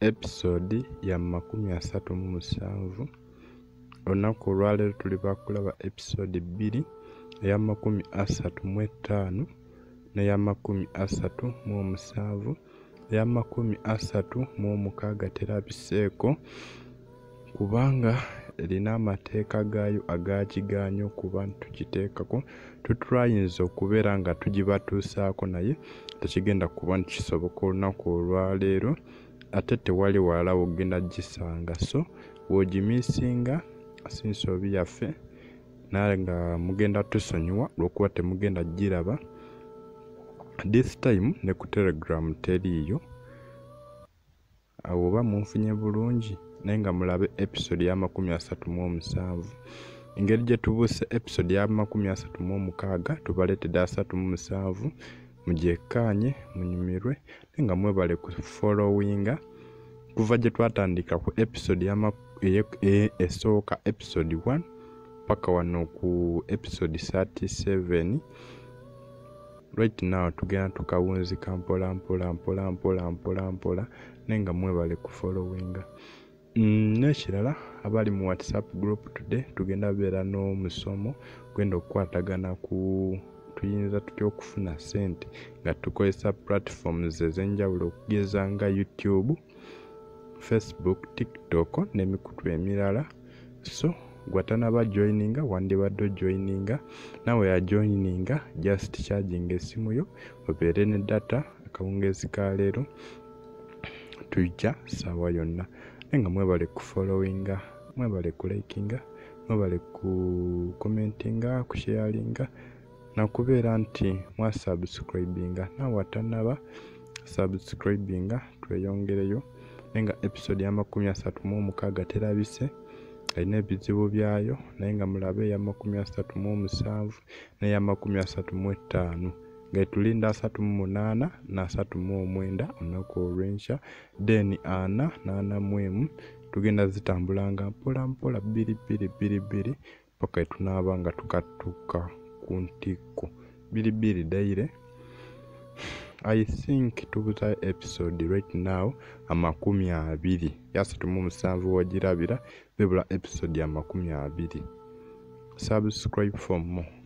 episode ya 37. Olunaku olwaleero tuli bakulaba episode 2 eya 35 n'eya 37. eya 36 terabiseeko kubanga erina amateeka gaayo agakigaanya okuba tukiteekako. Tutwayinza okubeera nga tugibatuusaako naye tekigenda kuba ntikisoboka olunaku olwaleero, ate tewali walala wogenda gisanga, so wogimisinga sinsobi yaffe naye nga mugenda tusonyiwa lwokuba temugenda giraba. This time ne ku Telegram teriiyo, awo oba munfunye bulungi naye nga mulabe episode ya 37. Engeri gye tubuuse episode ya 36 tubaleetedde 37, mugyekkaanye munyumirwe naye nga mwebale ku followinga kuva gye twatandika ku episode esooka episode 1 paka wano ku episode 37. Right now tugenda tukawunzika mpola naye nga mwebale ku followinga. N'ekirala abali mu WhatsApp group today tugenda beera n'omusomo gwenda okukwatagana ku tuyinza tutya okufuna sente nga tukozesa platforms ez'enjawulo okugeza nga YouTube, Facebook, TikTok n'emikutu emirala. So gwatanaba joininga wandibadde joininga, nawe ya joininga just charging esimu yo obeere ne data akawungezi ka leero tujja sawa yonna. Nga mwebale ku followinga, mwebale ku likinga, mwebale ku commentinga, ku sharinga na kubeera nti mwa subscribinga. Nawe watanaba subscribinga tweyongereyo. Nga episode ya 36 terabise, alina ebizibu byayo naye nga mulabe ya 37 n'eya 35 nga tulinda 38 na 39 olunaku olw'enkya, then 40 tugenda zitambulanga mpola 2 paka tunaaba nga tukatuuka ku ntikko 2 daire. I think tubuza episode right now 20 ya 37 wagirabira bebula episode ya 20. Subscribe for more.